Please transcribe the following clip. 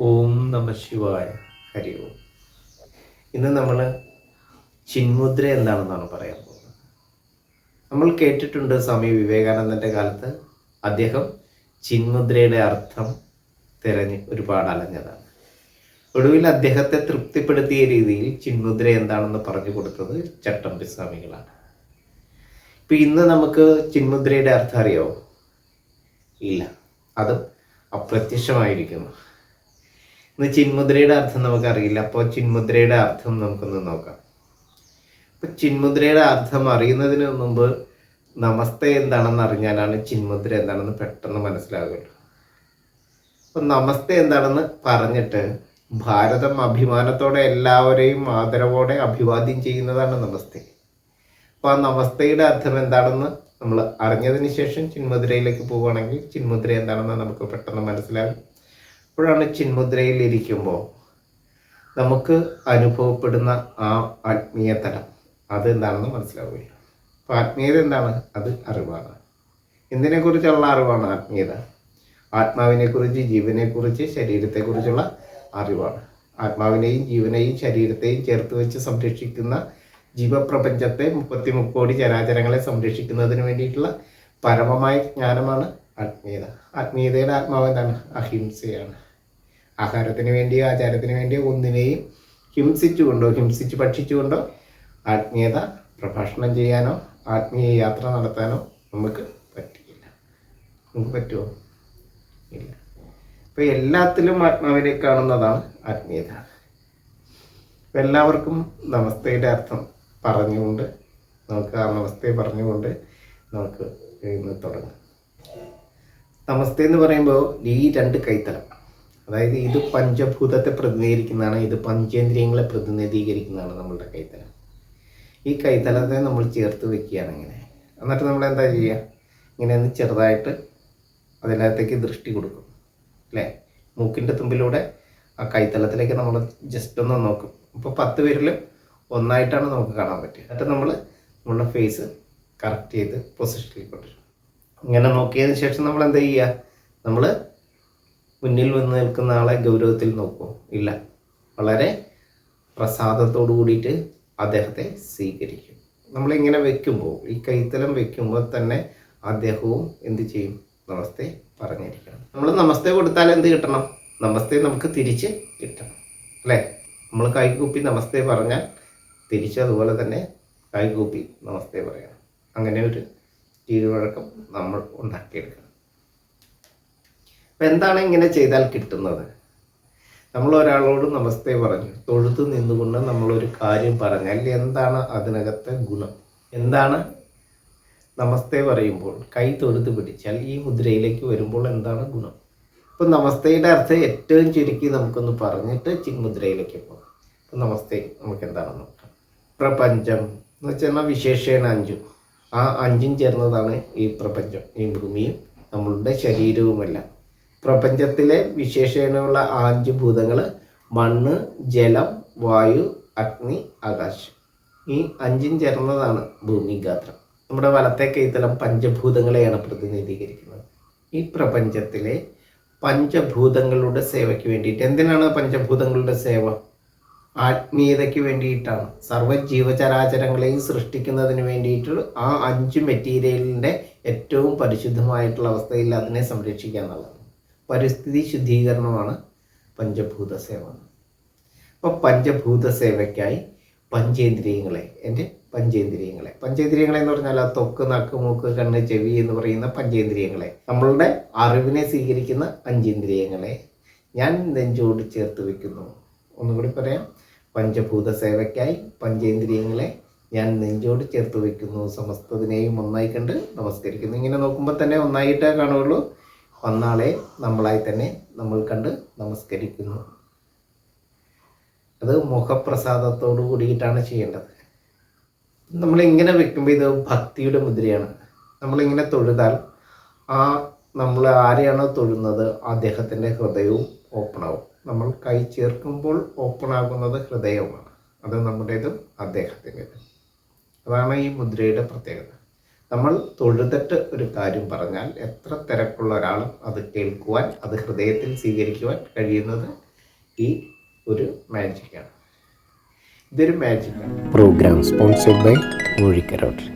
ഓം നമ ശിവായ. ഹരി ഓം. ഇന്ന് നമ്മൾ ചിന്മുദ്ര എന്താണെന്നാണ് പറയാൻ പോകുന്നത്. നമ്മൾ കേട്ടിട്ടുണ്ട് സ്വാമി വിവേകാനന്ദൻ്റെ കാലത്ത് അദ്ദേഹം ചിന്മുദ്രയുടെ അർത്ഥം തിരഞ്ഞ് ഒരുപാട് അലഞ്ഞതാണ്. ഒടുവിൽ അദ്ദേഹത്തെ തൃപ്തിപ്പെടുത്തിയ രീതിയിൽ ചിന്മുദ്ര എന്താണെന്ന് പറഞ്ഞു കൊടുത്തത് ചട്ടമ്പി സ്വാമികളാണ്. ഇപ്പം ഇന്ന് നമുക്ക് ചിന്മുദ്രയുടെ അർത്ഥം അറിയാവോ? ഇല്ല, അത് അപ്രത്യക്ഷമായിരിക്കുന്നു. ഇന്ന് ചിന്മുദ്രയുടെ അർത്ഥം നമുക്കറിയില്ല. അപ്പോൾ ചിന്മുദ്രയുടെ അർത്ഥം നമുക്കൊന്ന് നോക്കാം. ഇപ്പം ചിന്മുദ്രയുടെ അർത്ഥം അറിയുന്നതിന് മുമ്പ് നമസ്തേ എന്താണെന്ന് അറിഞ്ഞാലാണ് ചിന്മുദ്ര എന്താണെന്ന് പെട്ടെന്ന് മനസ്സിലാകുള്ളൂ. അപ്പം നമസ്തേ എന്താണെന്ന് പറഞ്ഞിട്ട് ഭാരതം അഭിമാനത്തോടെ എല്ലാവരെയും ആദരവോടെ അഭിവാദ്യം ചെയ്യുന്നതാണ് നമസ്തേ. അപ്പോൾ ആ നമസ്തയുടെ അർത്ഥം എന്താണെന്ന് നമ്മൾ അറിഞ്ഞതിന് ശേഷം ചിന്മുദ്രയിലേക്ക് പോവുകയാണെങ്കിൽ ചിന്മുദ്ര എന്താണെന്ന് നമുക്ക് പെട്ടെന്ന് മനസ്സിലാകും. അപ്പോഴാണ് ചിന്മുദ്രയിൽ ഇരിക്കുമ്പോൾ നമുക്ക് അനുഭവപ്പെടുന്ന ആ ആത്മീയ തലം അത് എന്താണെന്ന് മനസ്സിലാവുകയില്ല. അപ്പോൾ ആത്മീയത എന്താണ്? അത് അറിവാണ്. എന്തിനെക്കുറിച്ചുള്ള അറിവാണ് ആത്മീയത? ആത്മാവിനെക്കുറിച്ച്, ജീവനെക്കുറിച്ച്, ശരീരത്തെക്കുറിച്ചുള്ള അറിവാണ്. ആത്മാവിനെയും ജീവനെയും ശരീരത്തെയും ചേർത്ത് വെച്ച് സംരക്ഷിക്കുന്ന ജീവപ്രപഞ്ചത്തെ 33 കോടി ചരാചരങ്ങളെ സംരക്ഷിക്കുന്നതിന് വേണ്ടിയിട്ടുള്ള പരമമായ ജ്ഞാനമാണ് ആത്മീയത. ആത്മീയതയുടെ ആത്മാവ് എന്താണ്? അഹിംസയാണ്. ആഹാരത്തിന് വേണ്ടിയോ ആചാരത്തിന് വേണ്ടിയോ ഒന്നിനെയും ഹിംസിച്ച് ഭക്ഷിച്ചുകൊണ്ടോ ആത്മീയത പ്രഭാഷണം ചെയ്യാനോ ആത്മീയ യാത്ര നടത്താനോ നമുക്ക് പറ്റില്ല. നമുക്ക് പറ്റുമോ? ഇല്ല. അപ്പോൾ എല്ലാത്തിലും ആത്മാവിനെ കാണുന്നതാണ് ആത്മീയത. അപ്പം എല്ലാവർക്കും നമസ്തയുടെ അർത്ഥം പറഞ്ഞുകൊണ്ട് നമുക്ക് ആ നമസ്തേ പറഞ്ഞുകൊണ്ട് നമുക്ക് ഇന്ന് തുടങ്ങാം. നമസ്തേ എന്ന് പറയുമ്പോൾ ഈ 2 കൈത്തലം, അതായത് ഇത് പഞ്ചഭൂതത്തെ പ്രതിനിധീകരിക്കുന്നതാണ്, ഇത് പഞ്ചേന്ദ്രിയങ്ങളെ പ്രതിനിധീകരിക്കുന്നതാണ് നമ്മളുടെ കൈത്തലം. ഈ കൈത്തലത്തെ നമ്മൾ ചേർത്ത് വെക്കുകയാണ് ഇങ്ങനെ. എന്നിട്ട് നമ്മൾ എന്താ ചെയ്യുക? ഇങ്ങനെ ഒന്ന് ചെറുതായിട്ട് അതിനകത്തേക്ക് ദൃഷ്ടി കൊടുക്കും അല്ലേ? മൂക്കിൻ്റെ തുമ്പിലൂടെ ആ കൈത്തലത്തിലേക്ക് നമ്മൾ ജസ്റ്റ് ഒന്ന് നോക്കും. ഇപ്പോൾ 10 പേരിൽ ഒന്നായിട്ടാണ് നമുക്ക് കാണാൻ പറ്റുക. എന്നിട്ട് നമ്മളുടെ ഫേസ് കറക്റ്റ് ചെയ്ത് പൊസിഷനിൽ കൊണ്ടുവരും. ഇങ്ങനെ നോക്കിയതിന് ശേഷം നമ്മൾ എന്താ ചെയ്യുക? നമ്മൾ മുന്നിൽ വന്ന് നിൽക്കുന്ന ആളെ ഗൗരവത്തിൽ നോക്കുമോ? ഇല്ല. വളരെ പ്രസാദത്തോടു കൂടിയിട്ട് അദ്ദേഹത്തെ സ്വീകരിക്കും. നമ്മളിങ്ങനെ വെക്കുമ്പോൾ, ഈ കൈത്തലം വെക്കുമ്പോൾ തന്നെ അദ്ദേഹവും എന്ത് ചെയ്യും? നമസ്തേ പറഞ്ഞിരിക്കണം. നമ്മൾ നമസ്തേ കൊടുത്താൽ എന്ത് കിട്ടണം? നമസ്തേ നമുക്ക് തിരിച്ച് കിട്ടണം അല്ലേ? നമ്മൾ കൈകൂപ്പി നമസ്തേ പറഞ്ഞാൽ തിരിച്ച് അതുപോലെ തന്നെ കൈകൂപ്പി നമസ്തേ പറയണം. അങ്ങനെ ഒരു കീഴ്വഴക്കം നമ്മൾ ഉണ്ടാക്കിയെടുക്കണം. അപ്പം എന്താണ് ഇങ്ങനെ ചെയ്താൽ കിട്ടുന്നത്? നമ്മൾ ഒരാളോട് നമസ്തേ പറഞ്ഞു, തൊഴുത്ത് നിന്നുകൊണ്ട് നമ്മളൊരു കാര്യം പറഞ്ഞാൽ എന്താണ് അതിനകത്തെ ഗുണം? എന്താണ് നമസ്തേ പറയുമ്പോൾ കൈ തൊഴുത്ത് പിടിച്ചാൽ ഈ മുദ്രയിലേക്ക് വരുമ്പോൾ എന്താണ് ഗുണം? ഇപ്പം നമസ്തയുടെ അർത്ഥം ഏറ്റവും ചുരുക്കി നമുക്കൊന്ന് പറഞ്ഞിട്ട് ചിന്മുദ്രയിലേക്ക് പോകാം. അപ്പം നമസ്തേ നമുക്ക് എന്താണെന്ന് നോക്കാം. പ്രപഞ്ചം എന്ന് വെച്ചാൽ വിശേഷേണ 5, ആ 5 ചേർന്നതാണ് ഈ പ്രപഞ്ചം, ഈ ഭൂമിയും നമ്മളുടെ ശരീരവുമെല്ലാം. പ്രപഞ്ചത്തിലെ വിശേഷണമുള്ള 5 ഭൂതങ്ങൾ മണ്ണ്, ജലം, വായു, അഗ്നി, ആകാശം. ഈ 5 ചേർന്നതാണ് ഭൂമിഗാത്രം. നമ്മുടെ വലത്തെ കൈത്തലം പഞ്ചഭൂതങ്ങളെയാണ് പ്രതിനിധീകരിക്കുന്നത്. ഈ പ്രപഞ്ചത്തിലെ പഞ്ചഭൂതങ്ങളുടെ സേവയ്ക്ക് വേണ്ടിയിട്ട്, എന്തിനാണ് പഞ്ചഭൂതങ്ങളുടെ സേവ? ആത്മീയതയ്ക്ക് വേണ്ടിയിട്ടാണ്. സർവ്വ ജീവചരാചരങ്ങളെയും സൃഷ്ടിക്കുന്നതിന് വേണ്ടിയിട്ട് ആ 5 മെറ്റീരിയലിൻ്റെ ഏറ്റവും പരിശുദ്ധമായിട്ടുള്ള അവസ്ഥയിൽ അതിനെ സംരക്ഷിക്കുക എന്നുള്ളതാണ്. പരിസ്ഥിതി ശുദ്ധീകരണമാണ് പഞ്ചഭൂത സേവ. അപ്പോൾ പഞ്ചഭൂത സേവയ്ക്കായി പഞ്ചേന്ദ്രിയങ്ങളെ എന്ന് പറഞ്ഞാൽ ആ തൊക്ക്, നക്ക്, മൂക്ക്, കണ്ണ്, ചെവി എന്ന് പറയുന്ന പഞ്ചേന്ദ്രിയങ്ങളെ, നമ്മളുടെ അറിവിനെ സ്വീകരിക്കുന്ന 5 ഇന്ദ്രിയങ്ങളെ ഞാൻ നെഞ്ചോട് ചേർത്ത് വെക്കുന്നു. ഒന്നുകൂടി പറയാം. പഞ്ചഭൂത സേവയ്ക്കായി പഞ്ചേന്ദ്രിയങ്ങളെ ഞാൻ നെഞ്ചോട് ചേർത്ത് വയ്ക്കുന്നു. സമസ്തതിനെയും ഒന്നായി കണ്ട് നമസ്കരിക്കുന്നു. ഇങ്ങനെ നോക്കുമ്പോൾ തന്നെ ഒന്നായിട്ടേ കാണുകയുള്ളൂ. ഒന്നാളെ നമ്മളായി തന്നെ നമ്മൾ കണ്ട് നമസ്കരിക്കുന്നു. അത് മുഖപ്രസാദത്തോടു കൂടിയിട്ടാണ് ചെയ്യേണ്ടത്. നമ്മളിങ്ങനെ വെക്കുമ്പോൾ ഇത് ഭക്തിയുടെ മുദ്രയാണ്. നമ്മളിങ്ങനെ തൊഴുതാൽ നമ്മൾ ആരെയാണോ തൊഴുന്നത് അദ്ദേഹത്തിൻ്റെ ഹൃദയവും ഓപ്പണാവും. നമ്മൾ കൈ ചേർക്കുമ്പോൾ ഓപ്പണാകുന്നത് ഹൃദയവുമാണ്. അത് നമ്മുടേതും അദ്ദേഹത്തിൻ്റെതും. അതാണ് ഈ മുദ്രയുടെ പ്രത്യേകത. നമ്മൾ തൊഴുതിട്ട് ഒരു കാര്യം പറഞ്ഞാൽ എത്ര തിരക്കുള്ള ഒരാളും അത് കേൾക്കുവാൻ, അത് ഹൃദയത്തിൽ സ്വീകരിക്കുവാൻ കഴിയുന്നത് ഈ ഒരു മാജിക്കാണ്. ഇതൊരു മാജിക്കാണ്. Program sponsored by മൂഴിക്കരോട്ടറി.